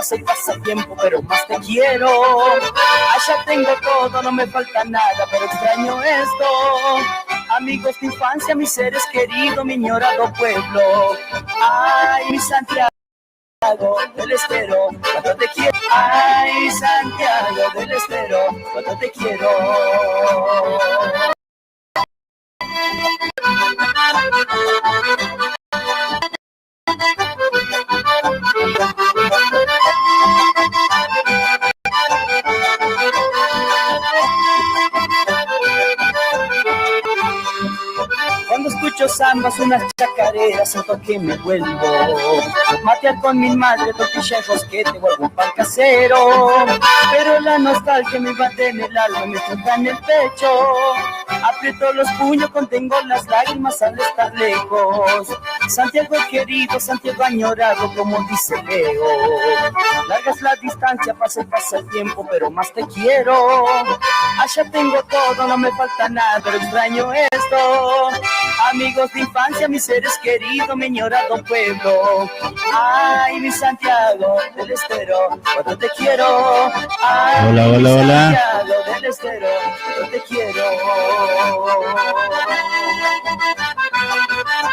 pasa y pasa el tiempo, pero más te quiero. Allá tengo todo, no me falta nada, pero extraño esto. Amigos de infancia, mis seres queridos, mi añorado pueblo. Ay, mi Santiago del Estero, cuando te quiero. Ay, Santiago del Estero, cuando te quiero. Cuando escucho zambas, unas chacareras, siento que me vuelvo matear con mi madre, tortillas, rosquete o algún pan casero. Pero la nostalgia me invade en el alma, me toca en el pecho. Aprieto los puños, contengo las lágrimas al estar lejos. Santiago querido, Santiago añorado, como dice Leo. Larga es la distancia, pasa y pasa el tiempo, pero más te quiero. Allá tengo todo, no me falta nada, pero extraño esto. Amigos de infancia, mis seres queridos, mi añorado pueblo. Ay, mi Santiago del Estero, cuando te quiero. Ay, hola, hola, mi hola. Santiago del Estero, cuando te quiero.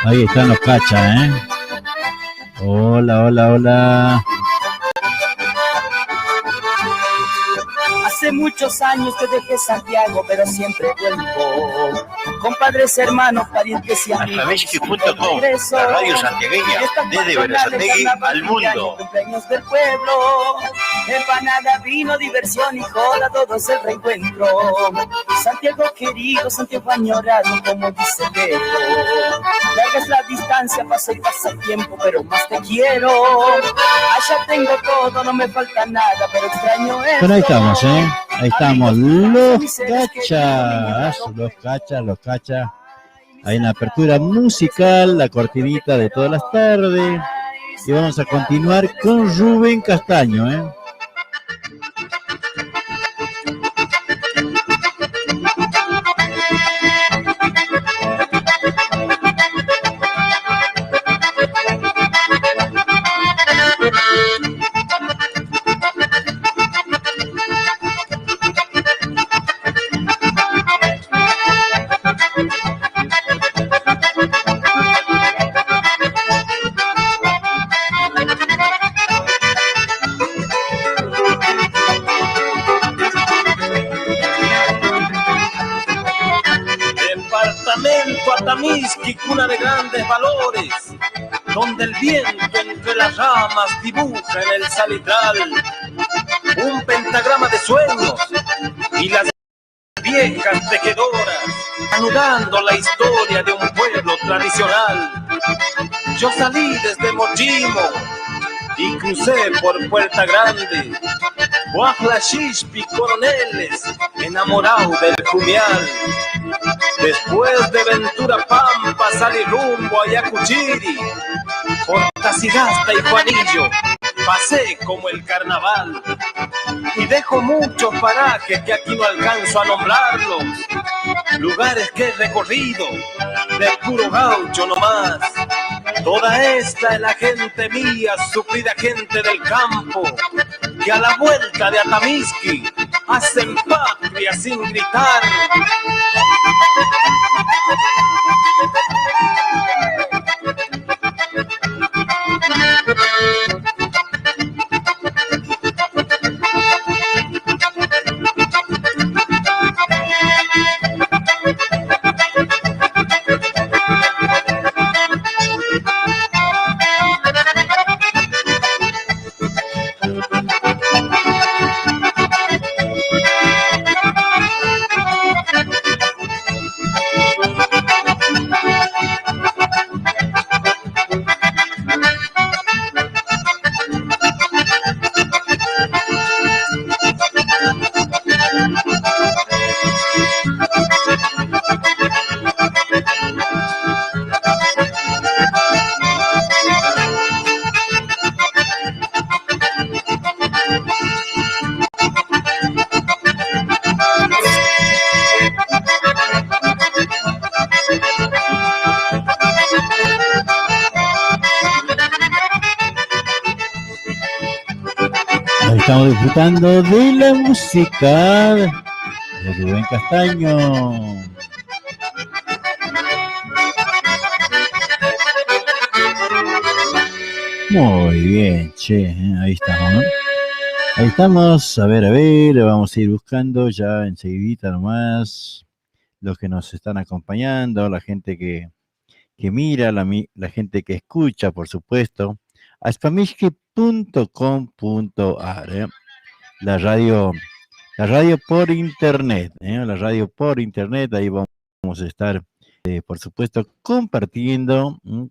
Ahí están los cachas, ¿eh? Hola, hola, hola. Hace muchos años que dejé Santiago, pero siempre vuelvo. Compadres, hermanos, parientes y amigos. Atravesky.com, la radio santiagueña, desde Berazategui al mundo. Cumpleaños del pueblo, empanada, vino, diversión y joda, todo es el reencuentro. Santiago querido, Santiago añorado, como dice Leo. Larga es la distancia, pasa y pasa el tiempo, pero más te quiero. Allá tengo todo, no me falta nada, pero extraño esto. Bueno, ahí estamos, ¿eh? Ahí estamos, los cachas. Hay una apertura musical, la cortinita de todas las tardes. Y vamos a continuar con Rubén Castaño, ¿eh? Atamisqui, cuna de grandes valores, donde el viento entre las ramas dibuja en el salitral un pentagrama de sueños y las viejas tejedoras anudando la historia de un pueblo tradicional. Yo salí desde Mochimo y crucé por Puerta Grande, Guajlashispi, Coroneles, enamorado del Jumial. Después de Ventura Pampa salí rumbo a Yacuchiri, por Tacigasta y Juanillo pasé como el carnaval y dejo muchos parajes que aquí no alcanzo a nombrarlos, lugares que he recorrido de puro gaucho nomás. Toda esta es la gente mía, sufrida gente del campo, que a la vuelta de Atamisqui hacen patria sin gritar. estamos disfrutando de la música de Rubén Castaño. Muy bien, che, ahí estamos, ¿no? Ahí estamos, a ver, vamos a ir buscando ya enseguidita nomás los que nos están acompañando, la gente que mira, la gente que escucha, por supuesto, a spamishki.com.ar, la radio por internet, la radio por internet, ahí vamos a estar, por supuesto, compartiendo un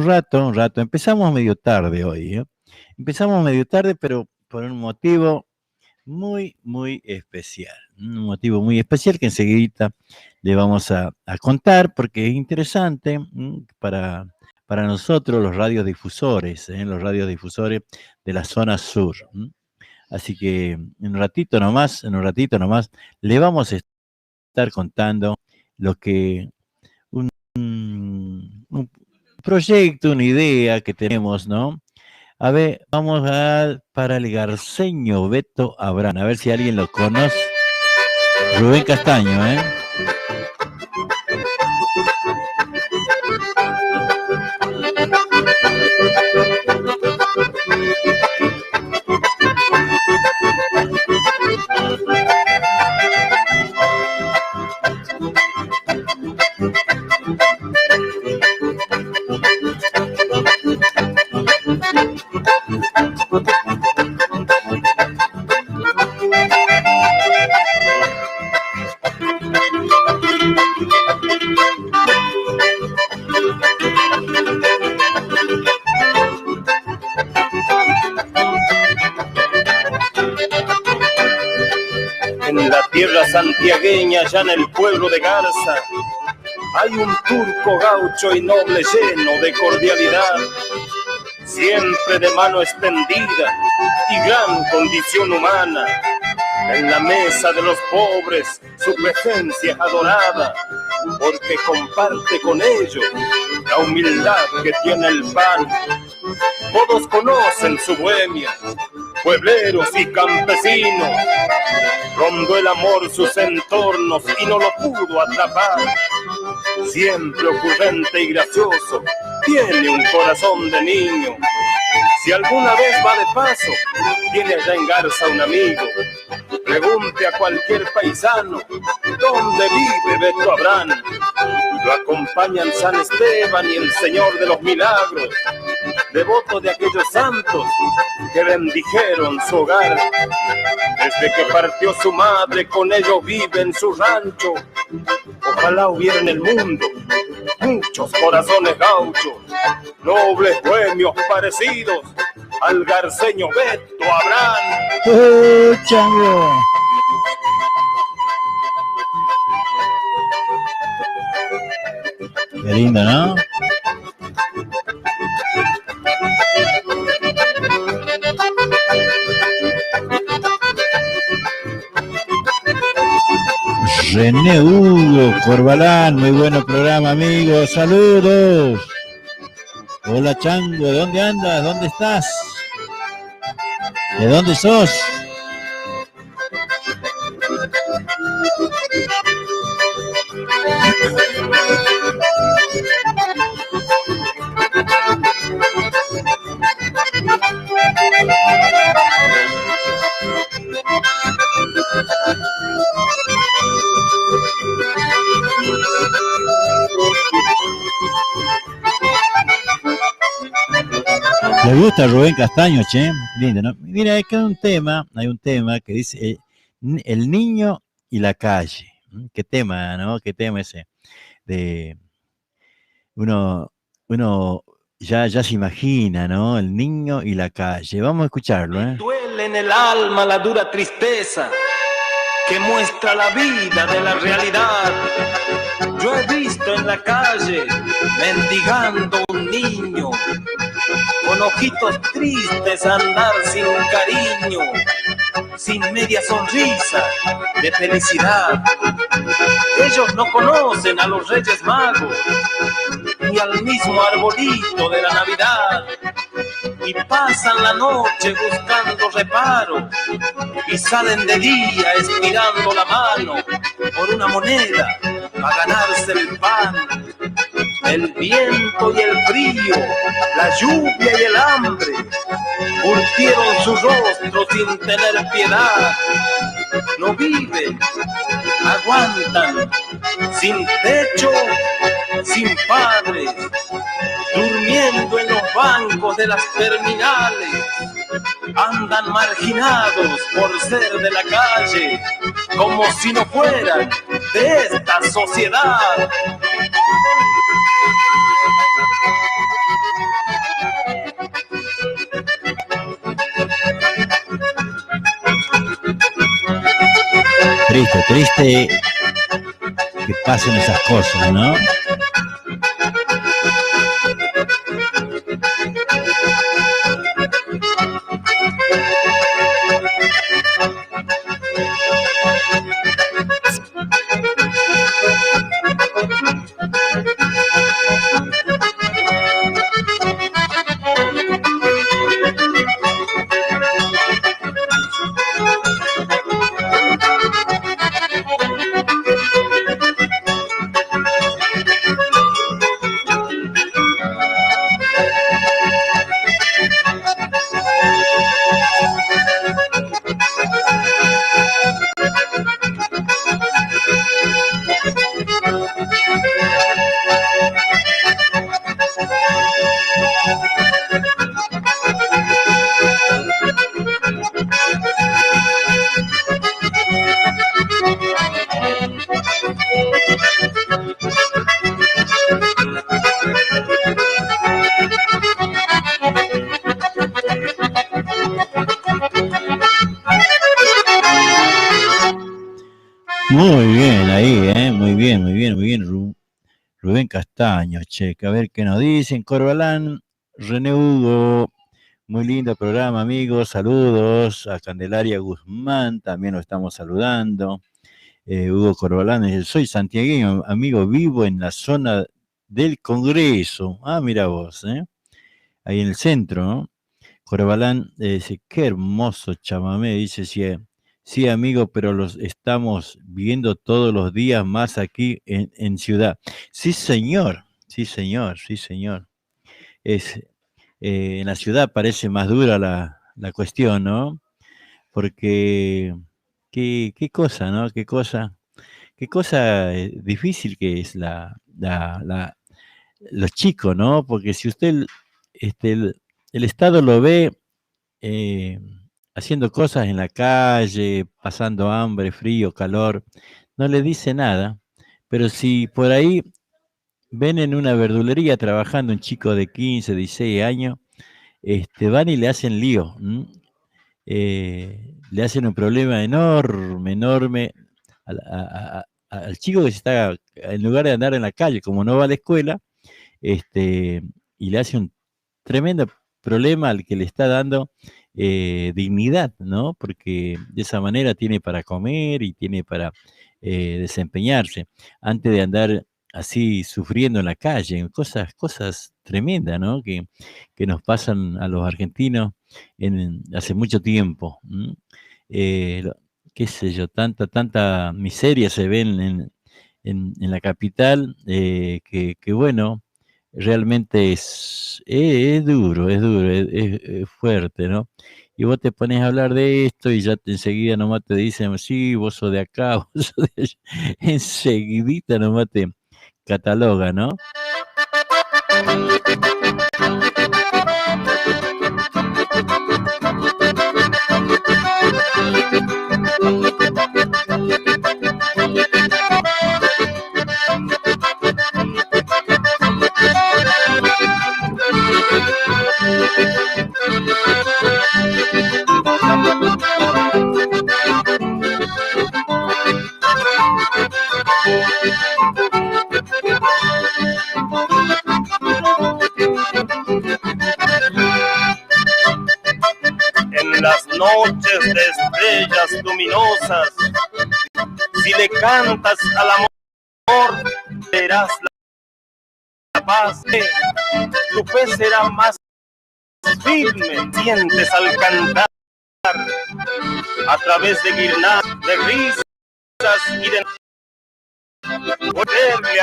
rato. Empezamos medio tarde hoy, empezamos medio tarde, pero por un motivo muy especial, un motivo muy especial que enseguida le vamos a contar, porque es interesante para nosotros los radiodifusores, los radiodifusores de la zona sur. Así que en un ratito nomás le vamos a estar contando lo que un proyecto, una idea que tenemos, ¿no? A ver, vamos para el garceño Beto Abrán, a ver si alguien lo conoce. Rubén Castaño, En la tierra santiagueña, ya en el pueblo de Garza, hay un turco gaucho y noble lleno de cordialidad, siempre de mano extendida y gran condición humana. En la mesa de los pobres su presencia es adorada, porque comparte con ellos la humildad que tiene el pan. Todos conocen su bohemia, puebleros y campesinos. Rondó el amor sus entornos y no lo pudo atrapar. Siempre ocurrente y gracioso, tiene un corazón de niño. Si alguna vez va de paso, tiene allá en Garza un amigo. Pregunte a cualquier paisano dónde vive Beto Abrán. Lo acompañan San Esteban y el Señor de los Milagros, devoto de aquellos santos que bendijeron su hogar. Desde que partió su madre, con ellos vive en su rancho. Ojalá hubiera en el mundo muchos corazones gauchos, nobles bohemios parecidos al garceño Beto Abrán. Chango. Qué lindo, ¿no? René Hugo Corbalán, muy bueno programa, amigos, saludos. Hola Chango, ¿de dónde andas? ¿Dónde estás? ¿De dónde sos? ¿Le gusta Rubén Castaño, che? Lindo, ¿no? Mira, hay un tema que dice el niño y la calle. ¿Qué tema, no? ¿Qué tema ese? De uno ya se imagina, ¿no? El niño y la calle. Vamos a escucharlo, ¿eh? Duele en el alma la dura tristeza que muestra la vida de la realidad. Yo he visto en la calle mendigando un niño, con ojitos tristes andar sin cariño, sin media sonrisa de felicidad. Ellos no conocen a los Reyes Magos, ni al mismo arbolito de la Navidad. y pasan la noche buscando reparo y salen de día estirando la mano por una moneda para ganarse el pan. El viento y el frío, la lluvia y el hambre curtieron su rostro sin tener piedad. No viven, aguantan, sin techo, sin padres, durmiendo en los bancos de las terminales. Andan marginados por ser de la calle, como si no fueran de esta sociedad. Triste, triste que pasen esas cosas, ¿no? Muy bien, ahí, muy bien, muy bien, muy bien. Rubén Castaño, cheque, a ver qué nos dicen. Corbalán, René Hugo, muy lindo programa, amigos, saludos. A Candelaria Guzmán, también lo estamos saludando. Hugo Corbalán dice, soy santiagueño, amigo, vivo en la zona del Congreso. Ah, mira vos, ahí en el centro, ¿no? Corbalán dice, qué hermoso chamamé, dice, sí, amigo, pero los estamos viendo todos los días más aquí en Ciudad. Sí, señor, sí, señor, sí, señor. En la ciudad parece más dura la cuestión, ¿no? Porque, qué cosa, ¿no? Qué cosa difícil que es los chicos, ¿no? Porque si usted, el Estado lo ve eh, haciendo cosas en la calle, pasando hambre, frío, calor, no le dice nada, pero si por ahí ven en una verdulería trabajando un chico de 15, 16 años, van y le hacen lío, le hacen un problema enorme, enorme al chico que está, en lugar de andar en la calle, como no va a la escuela, y le hace un tremendo problema al que le está dando dignidad, ¿no? Porque de esa manera tiene para comer y tiene para desempeñarse, antes de andar así sufriendo en la calle, cosas tremendas, ¿no? Que nos pasan a los argentinos hace mucho tiempo. Qué sé yo, tanta miseria se ve en la capital, que bueno, realmente es duro, es fuerte, ¿no? Y vos te pones a hablar de esto y ya enseguida nomás te dicen, sí, vos sos de acá, vos sos de allá. Enseguidita nomás te cataloga, ¿no? En las noches de estrellas luminosas, si le cantas al amor, verás la paz. Tu fe será más firme sientes al cantar, a través de guirnaldas, de risas y de ponerle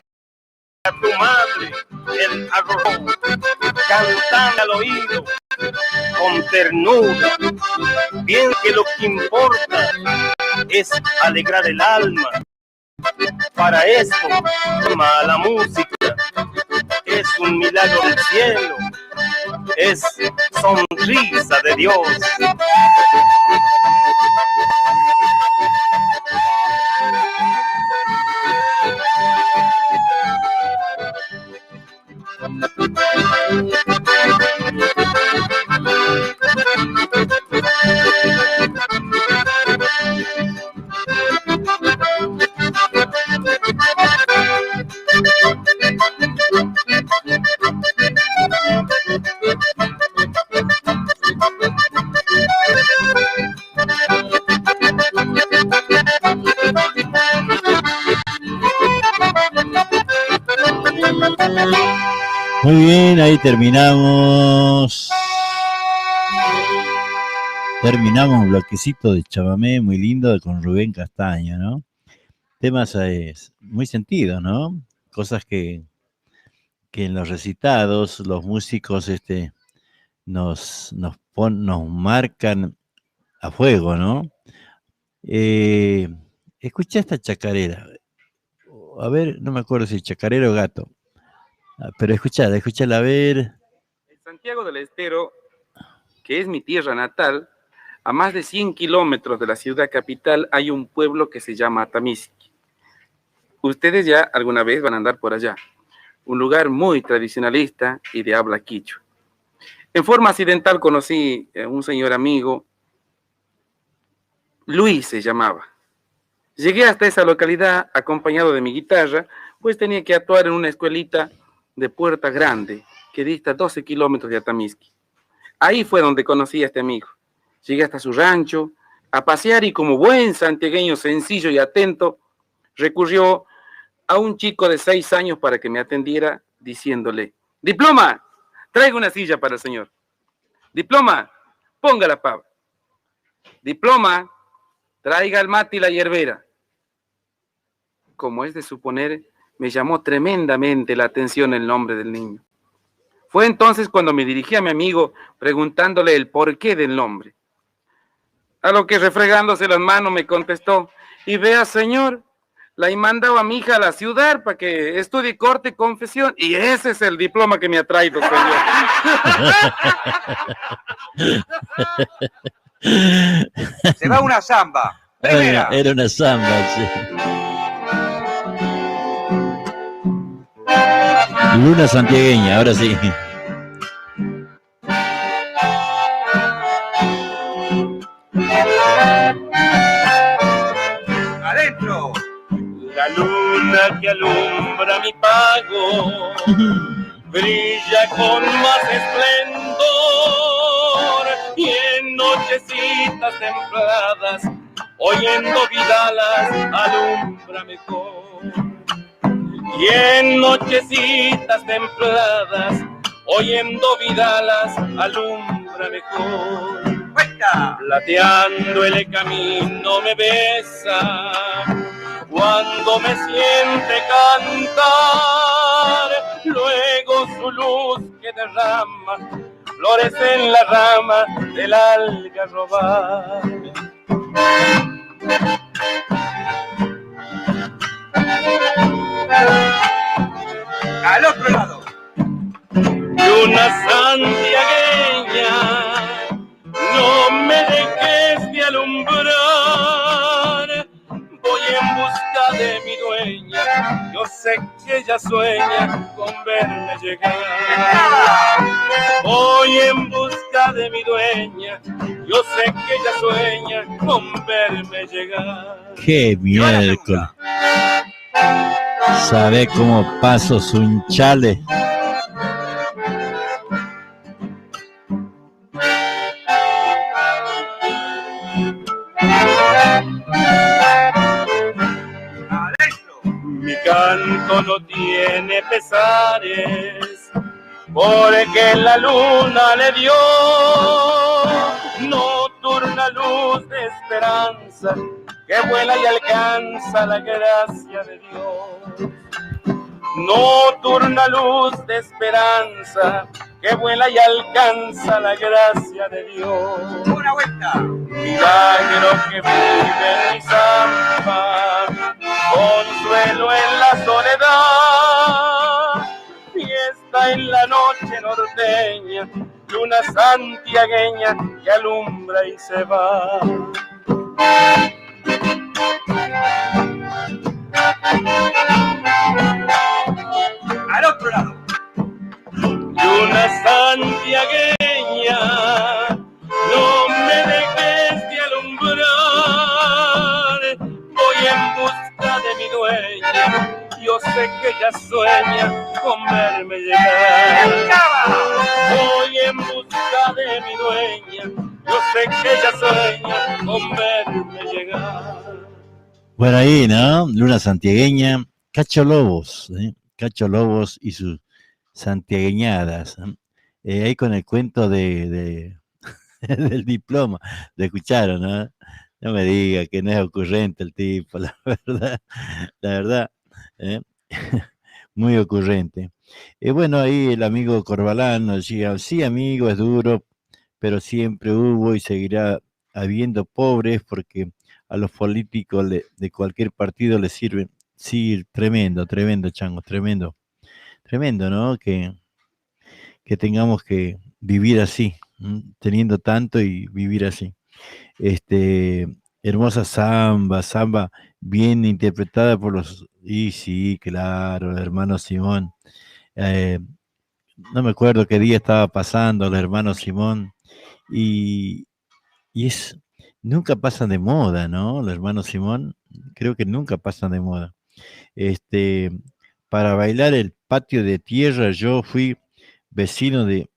a tu madre el arroz, cantando al oído con ternura, bien que lo que importa es alegrar el alma. Para esto, la música es un milagro del cielo, es sonrisa de Dios. Muy bien, ahí terminamos. Terminamos un bloquecito de chamamé muy lindo con Rubén Castaño, ¿no? Temas muy sentidos, ¿no? Cosas que en los recitados los músicos nos marcan a fuego, ¿no? Escucha esta chacarera. A ver, no me acuerdo si chacarera o gato. Pero escúchala, a ver. En Santiago del Estero, que es mi tierra natal, a más de 100 kilómetros de la ciudad capital hay un pueblo que se llama Atamisqui. Ustedes ya alguna vez van a andar por allá. Un lugar muy tradicionalista y de habla quichua. En forma accidental conocí a un señor amigo, Luis se llamaba. Llegué hasta esa localidad acompañado de mi guitarra, pues tenía que actuar en una escuelita de Puerta Grande, que dista 12 kilómetros de Atamisqui. Ahí fue donde conocí a este amigo. Llegué hasta su rancho a pasear y como buen santiagueño sencillo y atento, recurrió a un chico de 6 años para que me atendiera diciéndole: Diploma, traiga una silla para el señor. Diploma, ponga la pava. Diploma, traiga el mate y la hierbera. Como es de suponer, me llamó tremendamente la atención el nombre del niño. Fue entonces cuando me dirigí a mi amigo preguntándole el porqué del nombre. A lo que refregándose las manos me contestó: y vea, señor, la he mandado a mi hija a la ciudad para que estudie corte y confesión, y ese es el diploma que me ha traído, señor. Se va una samba. Primera. Era una samba, sí. Luna santiagueña, ahora sí. Adentro. La luna que alumbra mi pago brilla con más esplendor, y en nochecitas templadas, oyendo vidalas, alumbra mejor. Y en nochecitas templadas, oyendo vidalas, alumbra mejor. Plateando el camino me besa, cuando me siente cantar, luego su luz que derrama, florece en la rama del algarrobar. Al otro lado. Luna santiagueña, no me dejes de alumbrar, voy en busca de mi dueña, yo sé que ella sueña con verme llegar. Voy en busca de mi dueña, yo sé que ella sueña con verme llegar. ¡Qué miércoles! ¿Sabe cómo paso su chale? Mi canto no tiene pesares, porque la luna le dio nocturna luz de esperanza que vuela y alcanza la gracia de Dios. Nocturna luz de esperanza que vuela y alcanza la gracia de Dios. Una vuelta. Milagro que vive en mi samba, consuelo en la soledad, fiesta en la noche norteña, luna santiagueña que alumbra y se va. Al otro lado. Luna santiagueña, no me dejes de alumbrar, voy en busca de mi dueña, yo sé que ella sueña con verme llegar. Voy en busca de mi dueña, yo sé que ella sueña con verme llegar. Bueno, ahí, ¿no? Luna santiagueña, Cacho Lobos, Cacho Lobos y sus santiagueñadas. Ahí con el cuento del diploma, lo escucharon, ¿no? No me diga que no es ocurrente el tipo, la verdad, ¿eh? Muy ocurrente. Bueno, ahí el amigo Corbalán nos decía, sí, amigo, es duro, pero siempre hubo y seguirá habiendo pobres porque a los políticos de cualquier partido les sirven. Sí, tremendo, Chango, tremendo, ¿no? Que tengamos que vivir así, teniendo tanto y vivir así. Hermosa samba bien interpretada por los, y sí, claro, el hermano Simón. No me acuerdo qué día estaba pasando el hermano Simón y nunca pasan de moda, ¿no? Los hermanos Simón, creo que nunca pasan de moda. Para bailar el patio de tierra, yo fui vecino de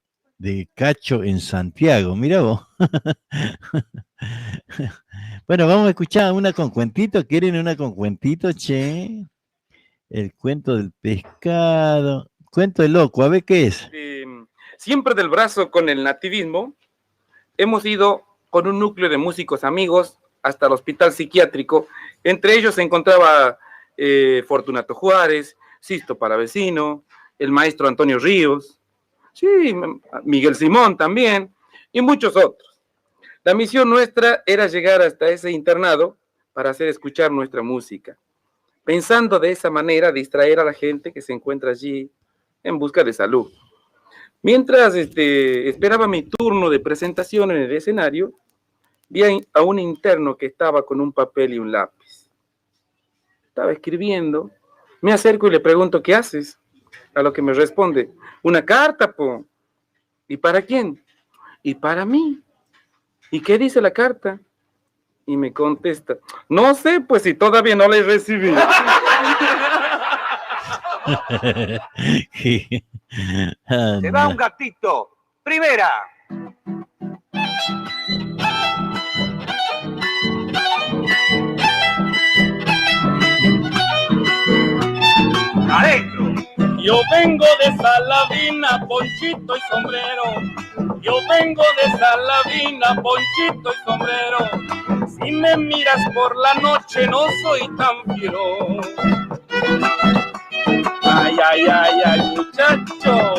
Cacho en Santiago, mira vos. Bueno, vamos a escuchar una con cuentito. ¿Quieren una con cuentito, che? El cuento del pescado. Cuento de loco, a ver qué es. Siempre del brazo con el nativismo, hemos ido con un núcleo de músicos amigos hasta el hospital psiquiátrico. Entre ellos se encontraba Fortunato Juárez, Sisto Palavecino, el maestro Antonio Ríos, sí, Miguel Simón también, y muchos otros. La misión nuestra era llegar hasta ese internado para hacer escuchar nuestra música, pensando de esa manera distraer a la gente que se encuentra allí en busca de salud. Mientras esperaba mi turno de presentación en el escenario, vi a un interno que estaba con un papel y un lápiz. Estaba escribiendo. Me acerco y le pregunto, ¿qué haces? A lo que me responde, una carta, po. ¿Y para quién? Y para mí. ¿Y qué dice la carta? Y me contesta, no sé, pues si todavía no la he recibido. Se va un gatito. Primera. Adentro. Yo vengo de Salavina, ponchito y sombrero. Yo vengo de Salavina, ponchito y sombrero. Si me miras por la noche no soy tan fiero. Ay, ay, ay, ay, muchacho.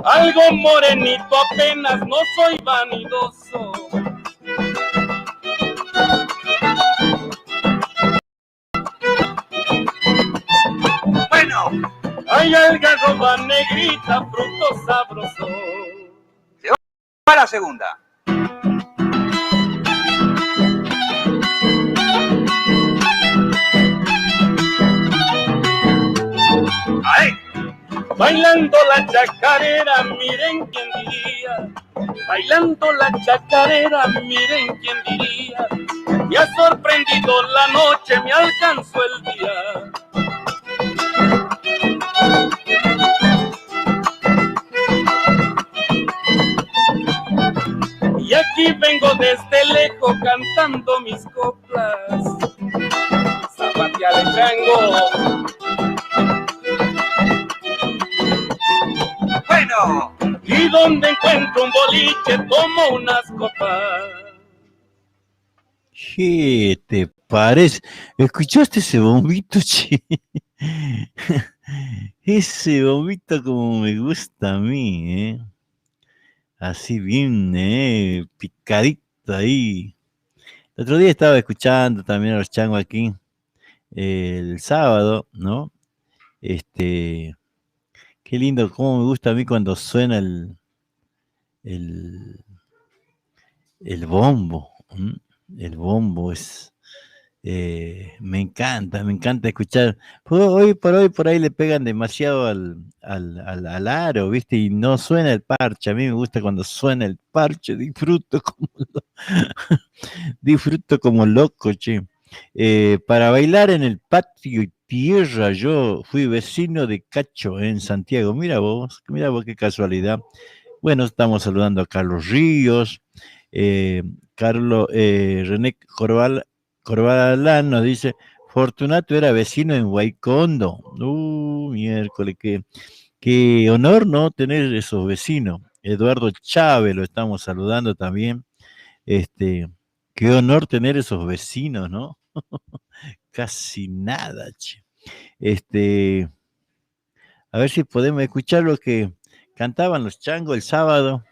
Algo morenito apenas, no soy vanidoso. Bueno. Ay, algarroba negrita, fruto sabroso. Se va la segunda. Ahí. Bailando la chacarera, miren quién diría. Bailando la chacarera, miren quién diría. Me ha sorprendido la noche, me alcanzó el día. Y aquí vengo desde lejos cantando mis coplas. Zapateale, chango. Bueno. Y donde encuentro un boliche tomo unas copas. ¿Qué te parece? ¿Escuchaste ese bombito, che? Ese bombito como me gusta a mí, ¿eh? Así bien, picadito ahí. El otro día estaba escuchando también a los changos aquí, el sábado, ¿no? Qué lindo, cómo me gusta a mí cuando suena el, el bombo. El bombo es, me encanta escuchar. Hoy por ahí le pegan demasiado al aro, ¿viste? Y no suena el parche. A mí me gusta cuando suena el parche, disfruto como loco, che. Para bailar en el patio y tierra, yo fui vecino de Cacho en Santiago. Mira vos qué casualidad. Bueno, estamos saludando a Carlos Ríos. René Corbalán nos dice, Fortunato era vecino en Huaycondo. Miércoles, qué honor, ¿no? Tener esos vecinos. Eduardo Chávez lo estamos saludando también. Qué honor tener esos vecinos, ¿no? Casi nada, che. A ver si podemos escuchar lo que cantaban los changos el sábado,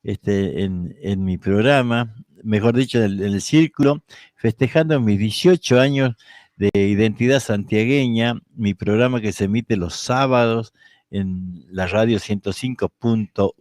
en mi programa, mejor dicho, en el círculo, festejando mis 18 años de identidad santiagueña, mi programa que se emite los sábados en la radio 105.1.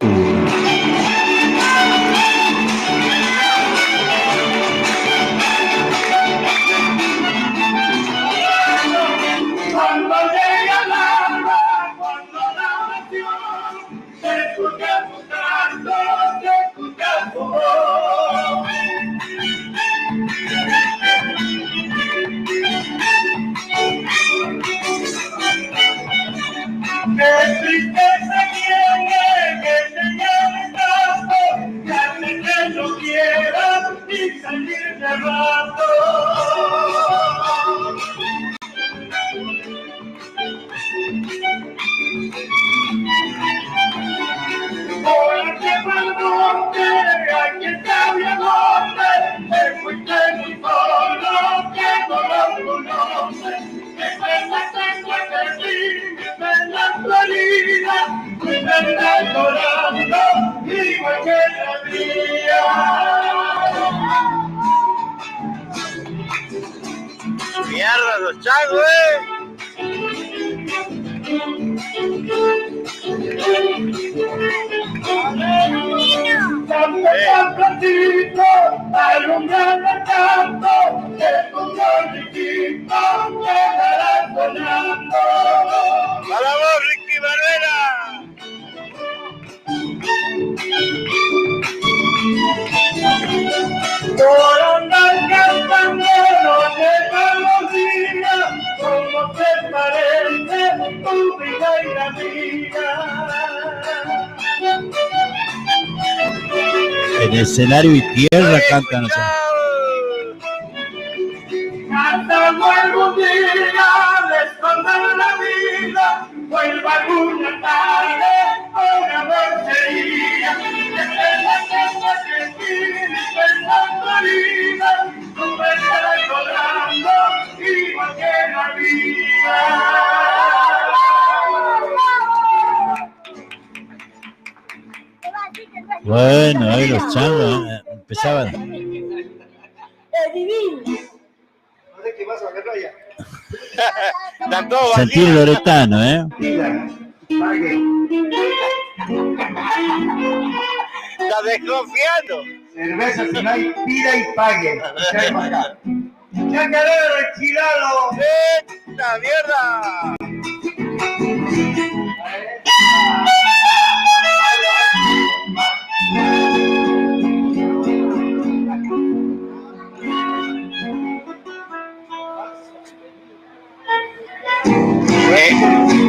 Qué tristeza tiene que te lleve tanto, que hace que no quiera ni salir de rato. Porque para el monte, aquí está mi amor, te fuiste muy solo, que no lo conoces, que pena tengo que ti, mi pena florida, mi pena llorando, igual que la mía. Mierda, los changos, Tantito, alumbrando tanto, que tu bolliquito quedará sonando. ¡Para vos, Ricky Barbera! Por andar cantando noche todos los días, como se parece tu vida y la mía. En escenario y tierra cantan. Cantando algún día, de esconder la vida, vuelva alguna tarde, por amor sería. Que pena tengo que ti, mi pena florida, tu pena llorando, igual que la vida. Bueno, ahí los changos empezaban. Es divino. No sé qué vas a verlo ya. Sentir loretano, ¡Está desconfiando! Cerveza si no hay, pida y pague. ¡Chacarero enchilado! ¡Esta mierda!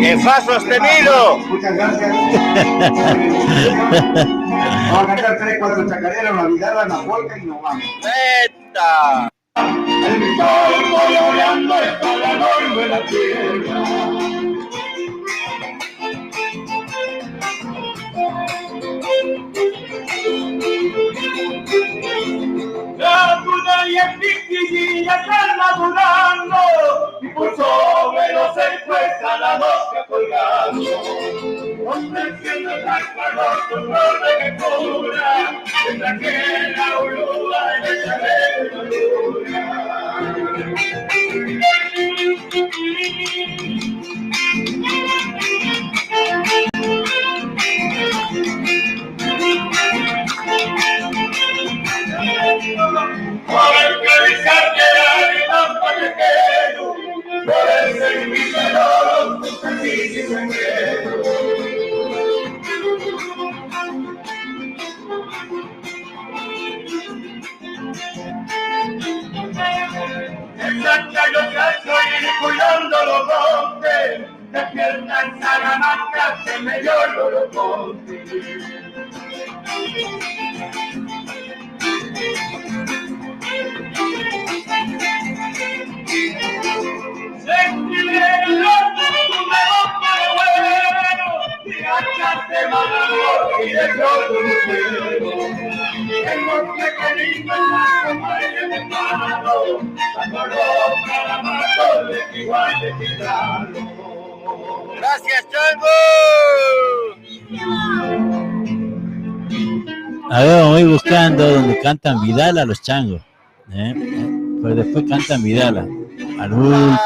¡En fa sostenido! Muchas gracias. Vamos a cantar 3, 4 chacareras, una guitarra, una polca y nos vamos. ¡Esta! El sol coloreando está la norma de la tierra. el piquillín ya está madurando y por sobre los encuesta la mosca colgando. Ofreciendo el calor con flor de que cura, mientras que la oruga en el cabello por el que cartera y tampa de quero, por el servicio de oro, un servicio de quero. En Santa yo cacho y cuidando los montes, despierta en Salamanca, se me dio los montes. Y de todo el monte que lindo en la calle de palo, la coloca la mano de igual de tirano. Gracias, Chango. A ver, voy buscando donde cantan Vidal a los changos. Pero después cantan Vidal al último.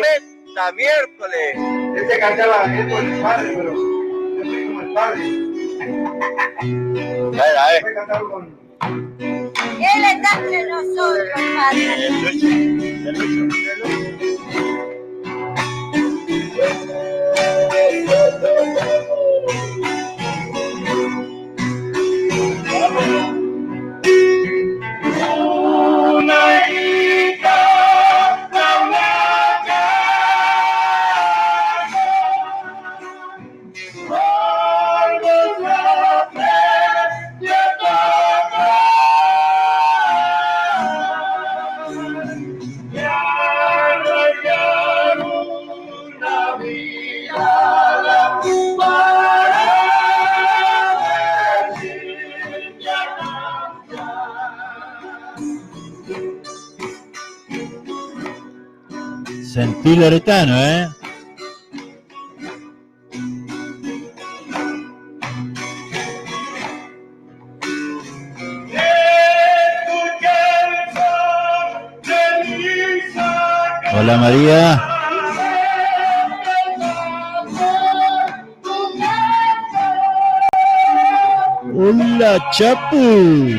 Meta miércoles. Este cantaba con el padre, pero yo soy como el padre. A ver. Este cantaba con... Él está entre nosotros, padre. Una hija, una casa, por los hombres y ya rayaron una vida para decir ya cambia. Sentí loretano, Hola María. Hola Chapu.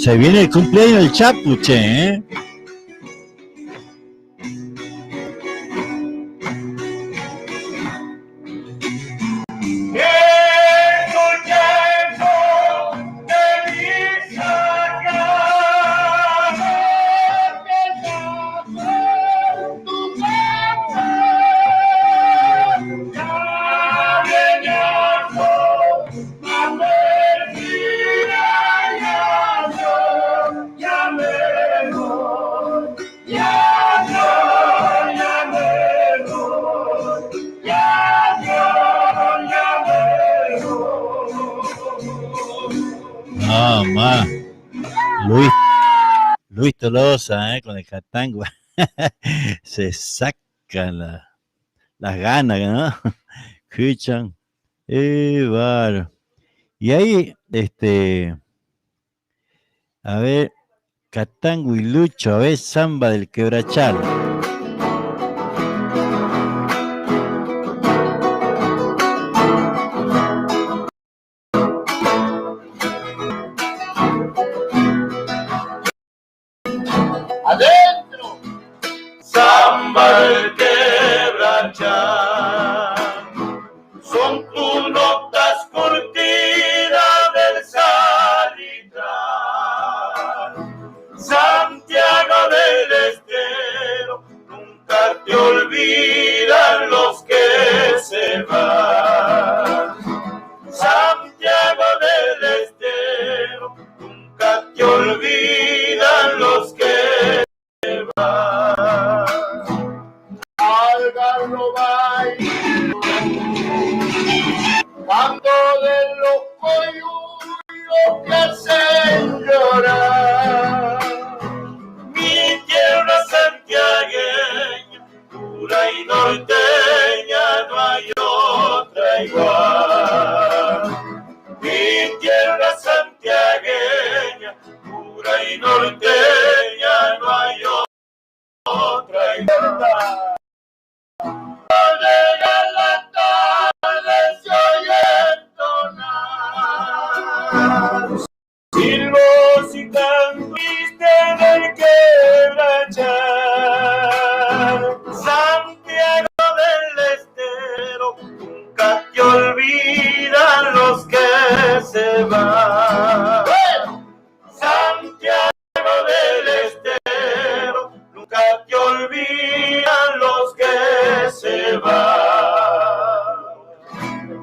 Se viene el cumpleaños del Chapu, che, No, más. Luis Tolosa, con el catango. Se sacan las ganas, ¿no? Escuchan. Bárbaro. Y ahí, a ver, Catango y Lucho, a ver, samba del quebrachal. adentro. Samba del quebrachar, son tus notas curtidas del salitral. Santiago del Estero, nunca te olvidan los que se van. Santiago del Estero, nunca te olvidan los que se van. Algarrobay, canto de los coyullos que hacen llorar. Mi tierra santiagueña, pura y norteña, no hay otra igual. Mi tierra santiagueña, pura y norteña, no hay otra igual. Llega la tarde, se oye entonar silbos y cantuiste del quebrachar. Santiago del Estero, nunca te olvidan los que se van. Santiago del Estero, nunca te olvidan los que se van.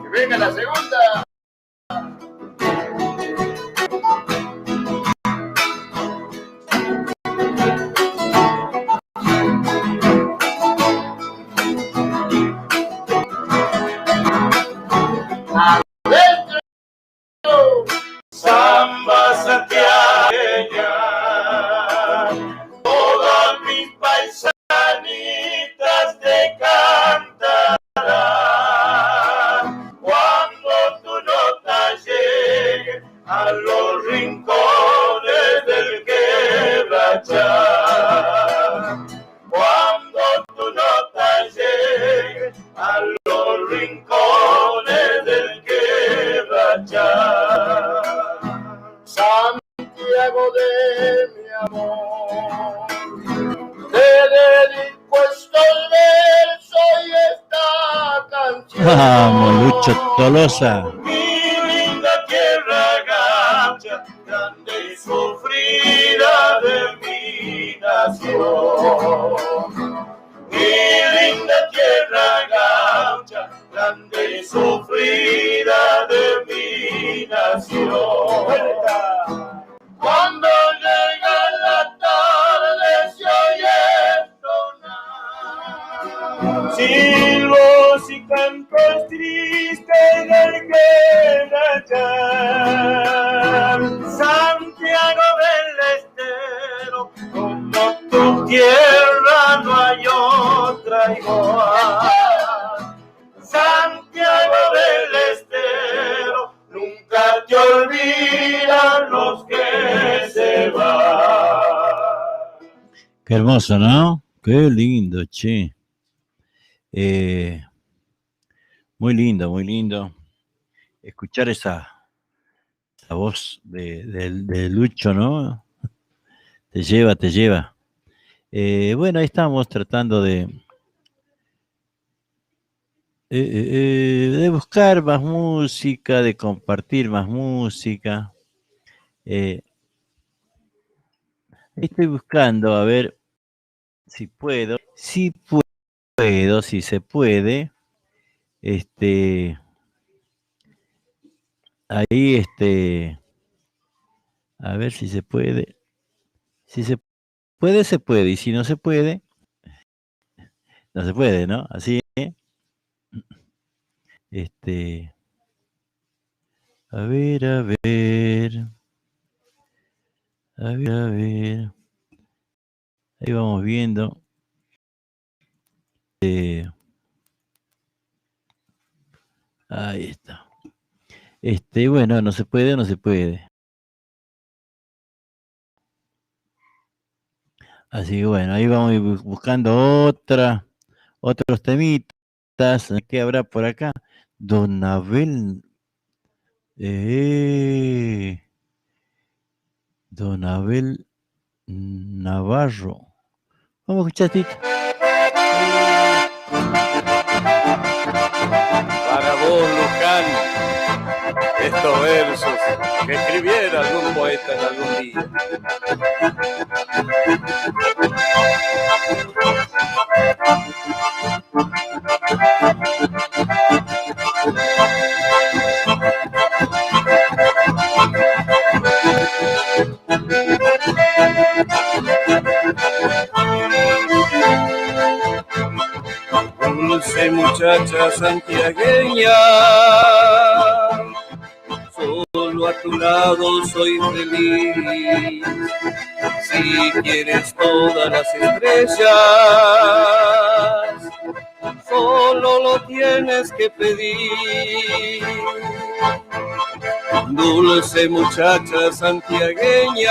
Que venga la segunda. Adentro. Samba santiagueña, todas mis paisanitas te cantarán cuando tu nota llegue a los rincones del quebrachar. Cuando tu nota llegue a los rincones del quebrachar. Santiago de mi amor, te dedico estos versos y esta canción. Vamos, Lucho Tolosa. Mi linda tierra gacha, grande y sufrida de mi nación. Mi linda tierra gacha, grande y sufrida de mi nación. Cuando llega la tarde se oye entonar silbos y cantos tristes del quebrachar. Santiago del Estero, como tu tierra no hay otra igual. Santiago del Estero, nunca te olvidan los que se van. Qué hermoso, ¿no? Qué lindo, che. Muy lindo escuchar esa voz de Lucho, ¿no? Te lleva. Bueno, ahí estamos tratando de buscar más música, de compartir más música. Estoy buscando a ver si puedo, si se puede, ahí, a ver si se puede, se puede, y si no se puede, no se puede, ¿no? Así, a ver, ahí vamos viendo. Ahí está. Bueno, no se puede. Así que bueno, ahí vamos a ir buscando otros temitas. ¿Qué habrá por acá? Don Abel. Don Abel Navarro. Vamos a escuchar, Tito. Para vos, Luján, estos versos que escribiera algún poeta en algún día. Dulce muchacha santiagueña, solo a tu lado soy feliz. Si quieres todas las estrellas, solo lo tienes que pedir. Dulce muchacha santiagueña,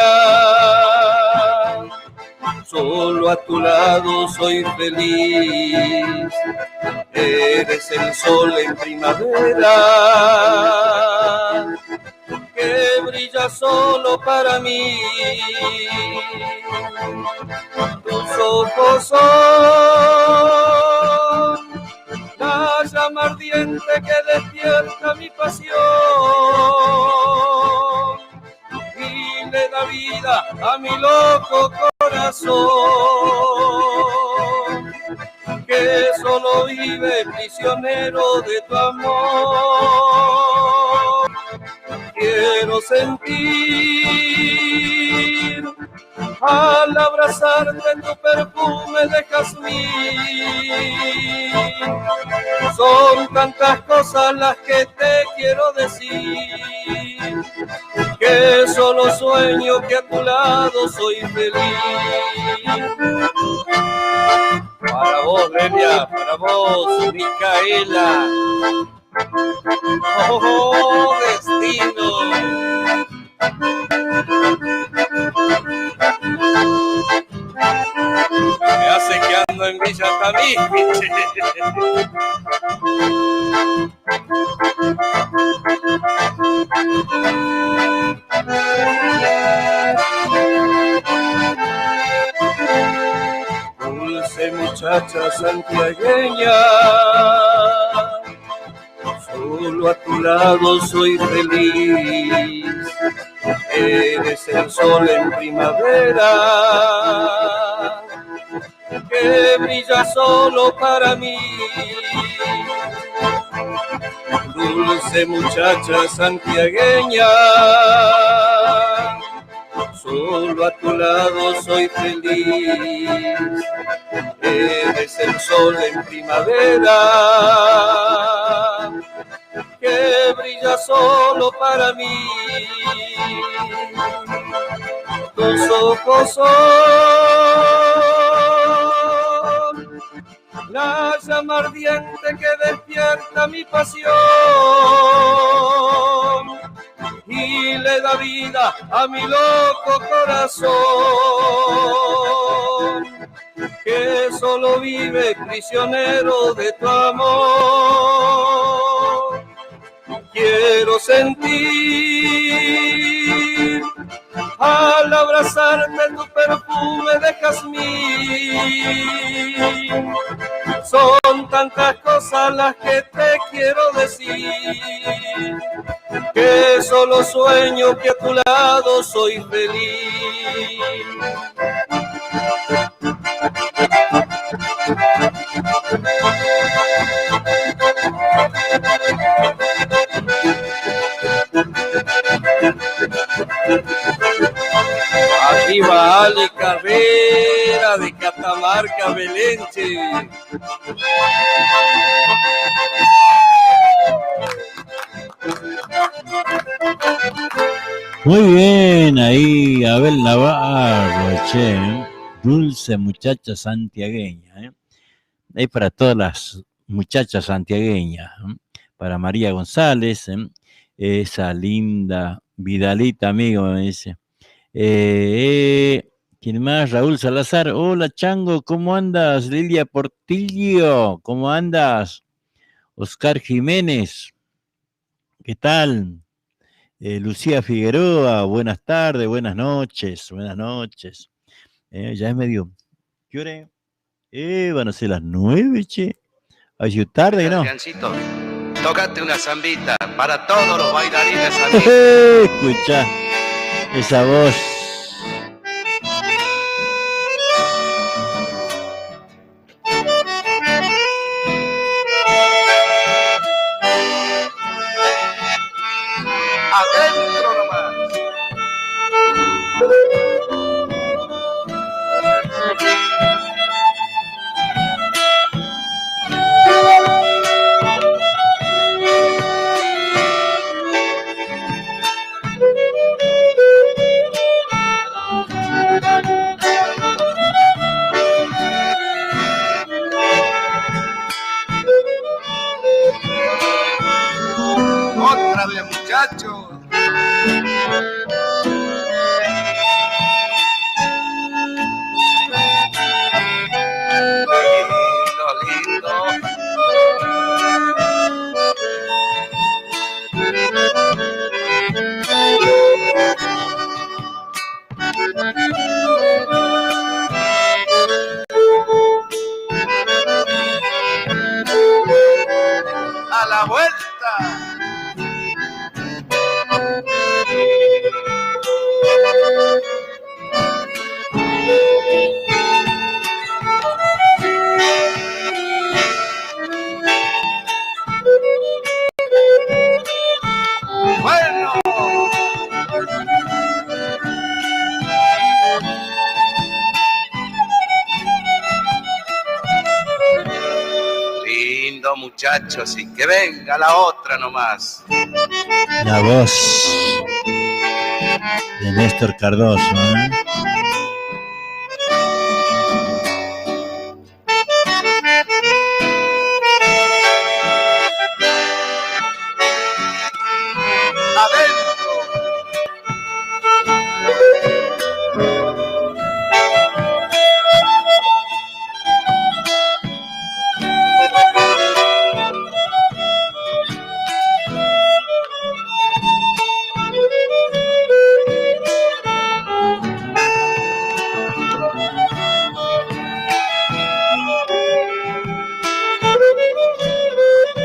solo a tu lado soy feliz. Eres el sol en primavera que brilla solo para mí. Tus ojos son la llama ardiente que despierta mi pasión y le da vida a mi loco corazón, que solo vive prisionero de tu amor. Quiero sentir al abrazarte tu perfume de jazmín. Son tantas cosas las que te quiero decir, que solo sueño que a tu lado soy feliz. Para vos, Lelia, para vos, Micaela. Oh, destino. Me hace que ando en Villa Tamí. Dulce muchacha santiagueña, solo a tu lado soy feliz. Eres el sol en primavera que brilla solo para mí. Dulce muchacha santiagueña, solo a tu lado soy feliz. Eres el sol en primavera que brilla solo para mí. Tus ojos son la llama ardiente que despierta mi pasión y le da vida a mi loco corazón, que solo vive prisionero de tu amor. Quiero sentir al abrazarte tu perfume de jazmín. Son tantas cosas las que te quiero decir, que solo sueño que a tu lado soy feliz. Aquí va Ale Carrera de Catamarca, Belenche. Muy bien, ahí Abel Navarro, che. Dulce muchacha santiagueña. Es para todas las muchachas santiagueñas. Para María González, esa linda Vidalita, amigo, me dice. ¿Quién más? Raúl Salazar. Hola, Chango, ¿cómo andas? Lilia Portillo, ¿cómo andas? Oscar Jiménez, ¿qué tal? Lucía Figueroa, buenas tardes, buenas noches, buenas noches. Ya es medio. ¿Qué hora es? Van a ser las 9, che. Ay, tarde, ¿no? Adriancito, tócate una zambita para todos los bailarines amigos. Escucha esa voz. Adentro nomás. Otra vez, muchachos. Lindo, lindo. A la vuelta. Bueno. Lindo, muchachos, y que venga la otra nomás. La voz de Néstor Cardoso, ¿eh?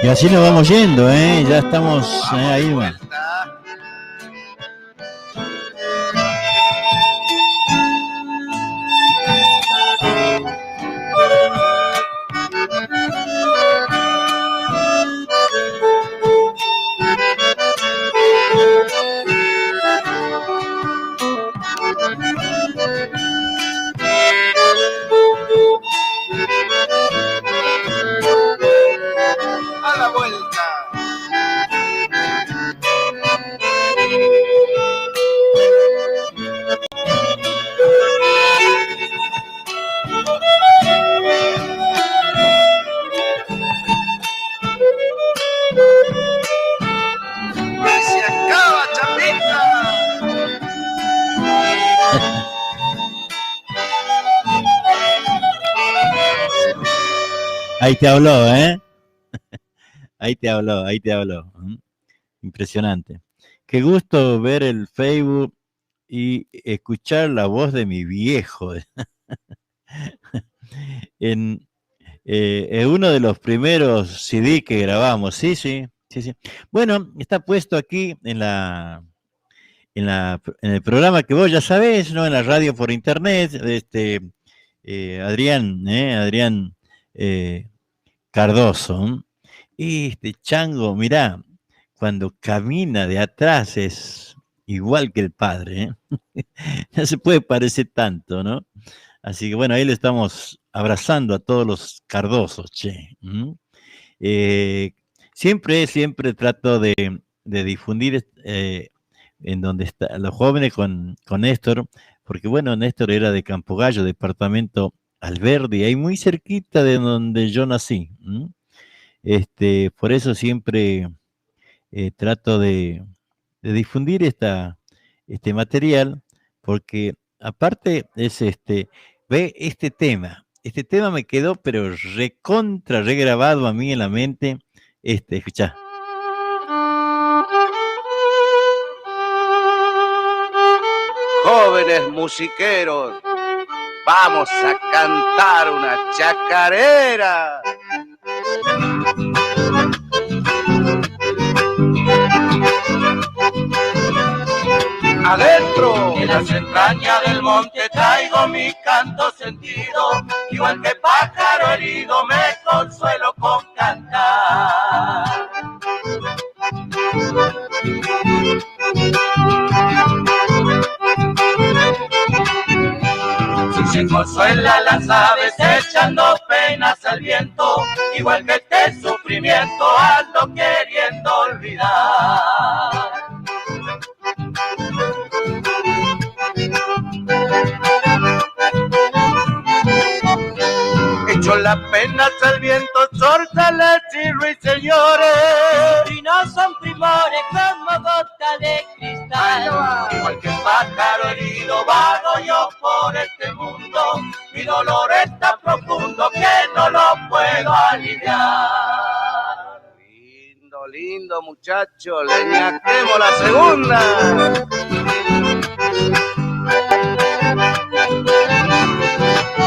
Y así nos vamos yendo, ¿eh? Ya estamos ahí, va. A la vuelta. Y se acaba, chapita. Ahí te habló, ¿eh? Ahí te habló, ahí te habló. Impresionante. Qué gusto ver el Facebook y escuchar la voz de mi viejo. En uno de los primeros CD que grabamos, sí, sí, sí, sí. Bueno, está puesto aquí en el programa que vos ya sabés, ¿no? En la radio por internet, Adrián Cardoso. Y este chango, mirá, cuando camina de atrás es igual que el padre, ¿eh? No se puede parecer tanto, ¿no? Así que bueno, ahí le estamos abrazando a todos los Cardosos, che. Siempre trato de difundir en donde están los jóvenes con Néstor, porque bueno, Néstor era de Campo Gallo, departamento Alberdi, ahí muy cerquita de donde yo nací. Por eso siempre trato de difundir este material, porque aparte es ve este tema me quedó pero regrabado a mí en la mente, escuchá. Jóvenes musiqueros, vamos a cantar una chacarera. Adentro de las entrañas del monte traigo mi canto sentido, igual que pájaro herido me consuelo con cantar. Si se consuelan las aves echando penas al viento, igual que este sufrimiento ando queriendo olvidar. Echo las penas al viento, zorzales y ruiseñores, Y no son primores como gota de cristal. igual que pájaro herido vago yo por este mundo, mi dolor es tan profundo que no lo puedo aliviar. Lindo, lindo muchacho, le ñaquemos la segunda.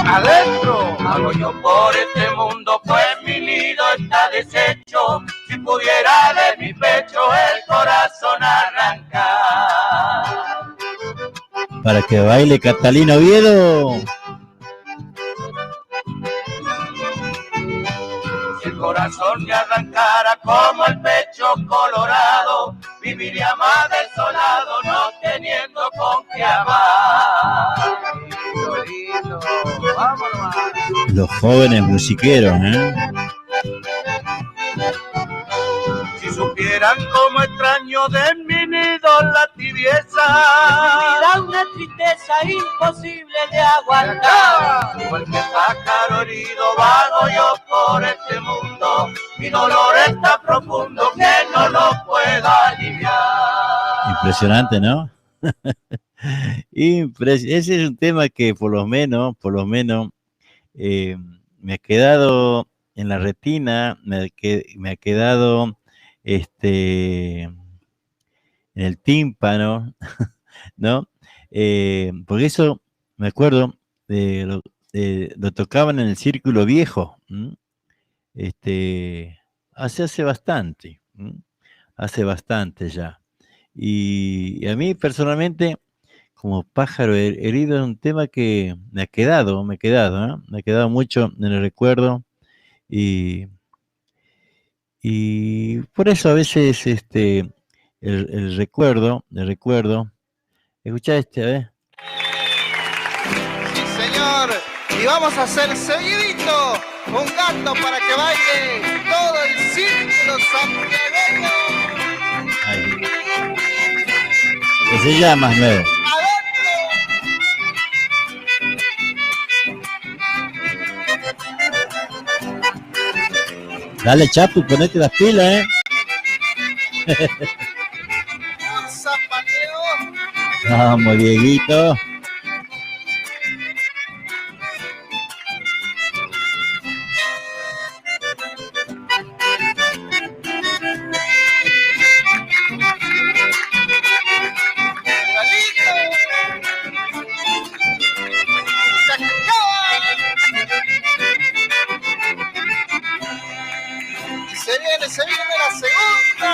Adentro hago yo por este mundo, pues mi nido está deshecho. Si pudiera de mi pecho el corazón arrancar. Para que baile Catalina Oviedo. Si el corazón me arrancara como el pecho colorado, viviría más desolado no teniendo con qué amar. Lindo, lindo, vámonos. Los jóvenes musiqueros, ¿eh? Si supieran cómo extraño de mi nido la tibieza, Me da una tristeza imposible de aguantar. igual que pájaro herido vago yo por este mundo, mi dolor es tan profundo que no lo puedo aliviar. Impresionante, ¿no? Ese es un tema que por lo menos, me ha quedado en la retina, me ha quedado en el tímpano, ¿no? Porque eso, me acuerdo, lo tocaban en el Círculo Viejo, hace bastante, hace bastante ya. Y a mí personalmente, como pájaro herido, es un tema que me ha quedado, ¿eh? Me ha quedado mucho en el recuerdo y por eso a veces el recuerdo, escuchá a ver. Sí, señor, y vamos a hacer seguidito un canto para que baile todo el círculo santiagueño. Ahí. ¿Qué se llama, Mel? Dale, Chapu, ponete las pilas, ¿eh? Un zapateo. Vamos, Dieguito. Se viene la segunda,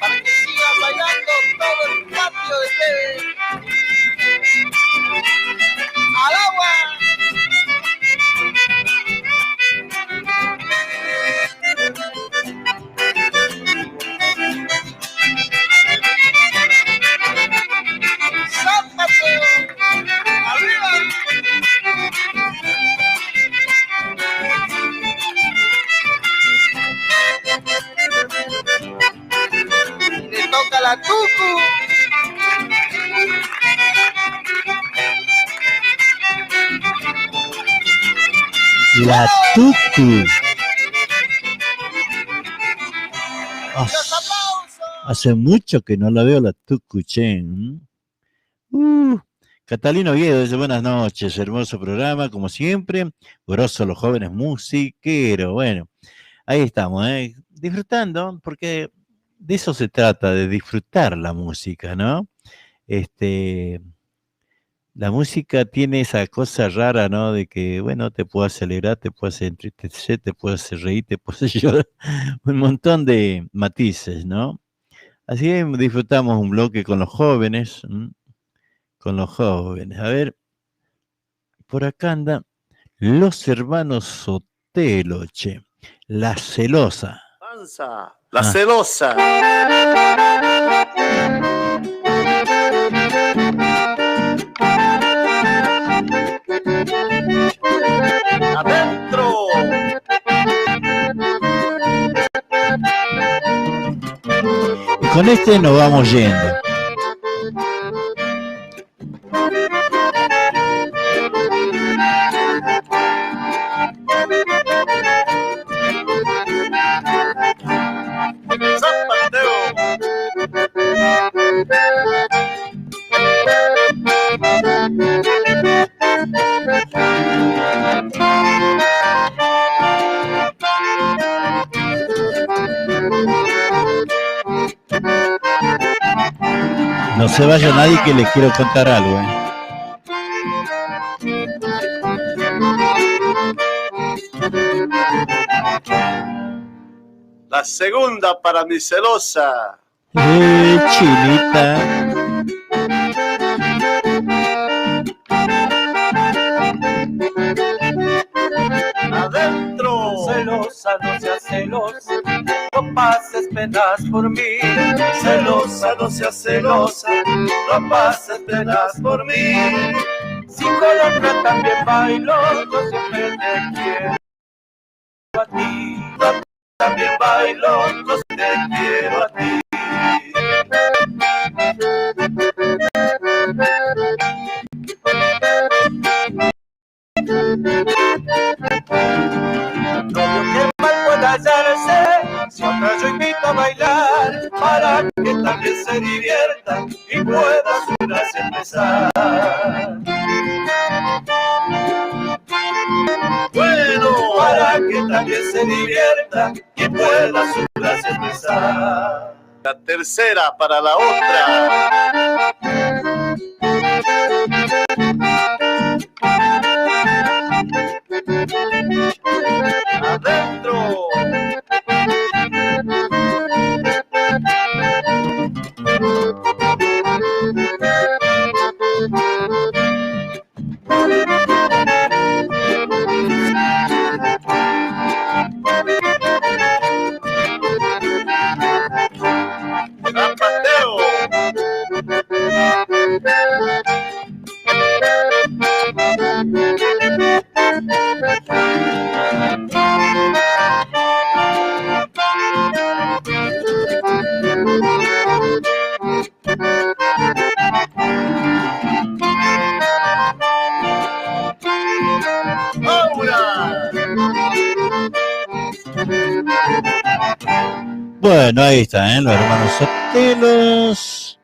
para que sigan bailando todo el patio de TV. ¡Al agua! ¡Zapateo! ¡Arriba! Le toca la tucu. La tucu. Hace mucho que no la veo la tucu, che. Catalina Oviedo dice: buenas noches, hermoso programa, como siempre. Grosso los jóvenes musiqueros. Bueno, ahí estamos, disfrutando, porque de eso se trata, de disfrutar la música, ¿no? la música tiene esa cosa rara, ¿no? De que, bueno, te puede acelerar, te puede hacer entristecer, te puede hacer reír, te puede hacer llorar, un montón de matices, ¿no? Así que disfrutamos un bloque con los jóvenes, con los jóvenes. A ver, por acá anda los hermanos Sotelo, che, La Celosa. Panza, La Celosa. Adentro. Y con este nos vamos yendo. No se vaya nadie que les quiero contar algo, ¿eh? La segunda para mi celosa. Chinita. Adentro. Celosa, no seas celosa, no pases penas por mí. Celosa, no seas celosa, no pases penas por mí. Si con otra también bailo, yo siempre te quiero a ti. Yo también bailo, yo te quiero a ti. Novio, que mal pueda hallarse, si otra yo invito a bailar, para que también se divierta y pueda su gracia empezar. Bueno, para que también se divierta y pueda su gracia empezar. La tercera para la otra. Adentro. Zapateo. Bueno, ahí está, los hermanos Sotelos.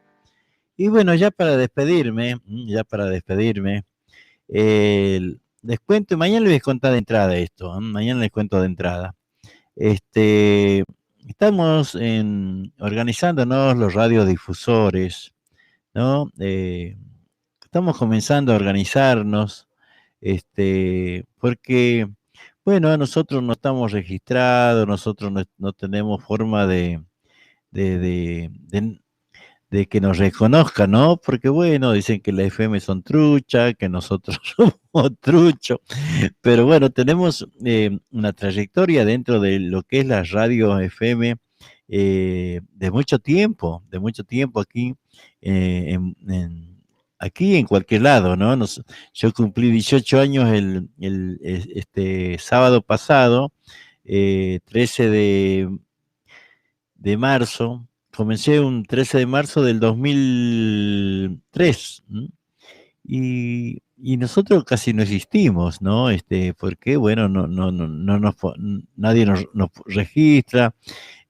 Y bueno, ya para despedirme, les cuento, mañana les cuento de entrada esto, mañana les cuento de entrada. Estamos organizándonos los radiodifusores, ¿no? Estamos comenzando a organizarnos, porque, bueno, nosotros no estamos registrados, nosotros no tenemos forma de que nos reconozcan, ¿no? Porque, bueno, dicen que la FM son trucha, que nosotros somos truchos, pero bueno, tenemos una trayectoria dentro de lo que es la radio FM de mucho tiempo aquí, aquí en cualquier lado, ¿no? Yo cumplí 18 años este sábado pasado, 13 de marzo. Comencé un 13 de marzo del 2003, y nosotros casi no existimos, ¿no? Porque, bueno, nadie nos registra,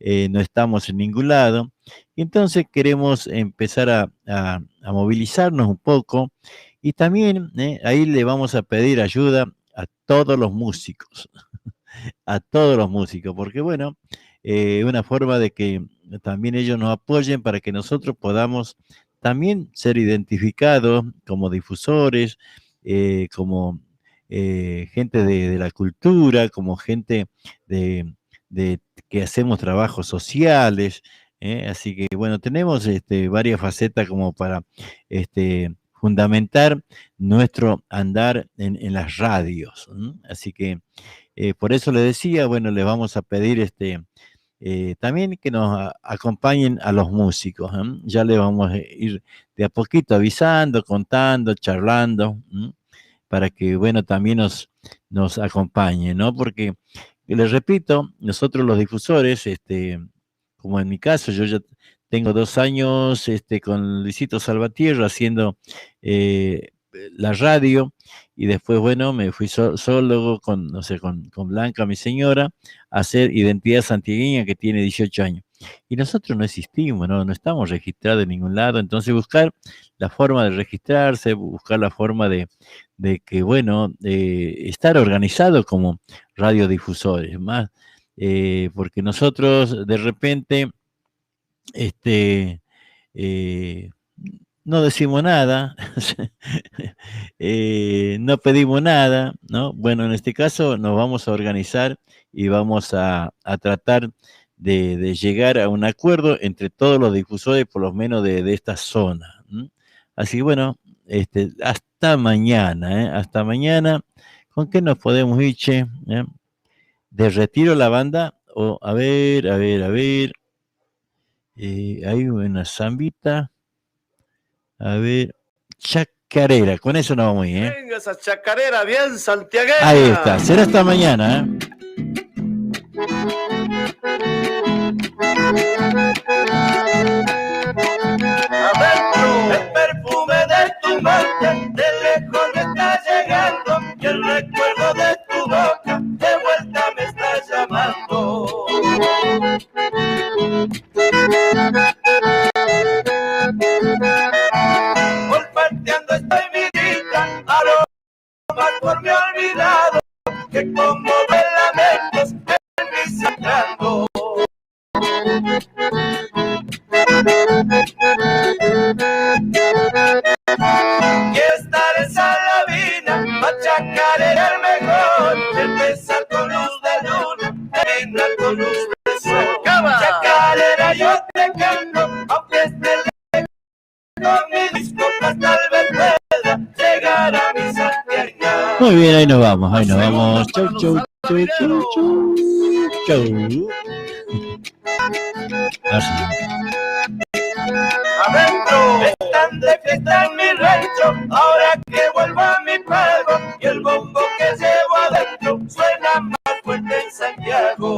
no estamos en ningún lado, y entonces queremos empezar a movilizarnos un poco, y también ahí le vamos a pedir ayuda a todos los músicos, porque, bueno, una forma de que también ellos nos apoyen para que nosotros podamos también ser identificados como difusores, como gente de la cultura, como gente de que hacemos trabajos sociales. Así que bueno, tenemos varias facetas como para fundamentar nuestro andar en las radios. Así que por eso le decía, bueno, les vamos a pedir también que nos acompañen a los músicos. Ya les vamos a ir de a poquito avisando, contando, charlando, para que, bueno, también nos acompañen, ¿no? Porque, les repito, nosotros los difusores, como en mi caso, yo ya tengo 2 años con Luisito Salvatierra haciendo la radio, y después, bueno, me fui solo con Blanca, mi señora, a hacer Identidad Santiagueña, que tiene 18 años. Y nosotros no existimos, no estamos registrados en ningún lado. Entonces buscar la forma de registrarse, buscar la forma de que, bueno, estar organizado como radiodifusores, más, porque nosotros de repente no decimos nada, no pedimos nada, ¿no? Bueno, en este caso nos vamos a organizar y vamos a tratar de llegar a un acuerdo entre todos los difusores, por lo menos de esta zona. Así que bueno, hasta mañana, hasta mañana. ¿Con qué nos podemos ir, che? ¿De retiro la banda? O a ver. Hay una zambita. A ver, chacarera, con eso nos vamos a ir, Venga esa chacarera bien santiagueña. Ahí está, será hasta mañana, Adentro, el perfume de tu boca, de lejos me está llegando, y el recuerdo de tu boca, de vuelta me está llamando. Olfateando estoy mi vida, aromas por mi olvidado, que como de lamentos en mi sangrando. Y estar en Salavina, machacarera el mejor, empezar con luz de luna, terminar con luz de sol. Chacarera yo te canto, aunque esté lejos, con mis copas tal vez pueda llegar a mi santiagueña. Muy bien, ahí nos vamos. Chau. Adentro están de fiesta en mi rancho, ahora que vuelvo a mi pueblo, y el bombo que llevo adentro suena más fuerte en Santiago.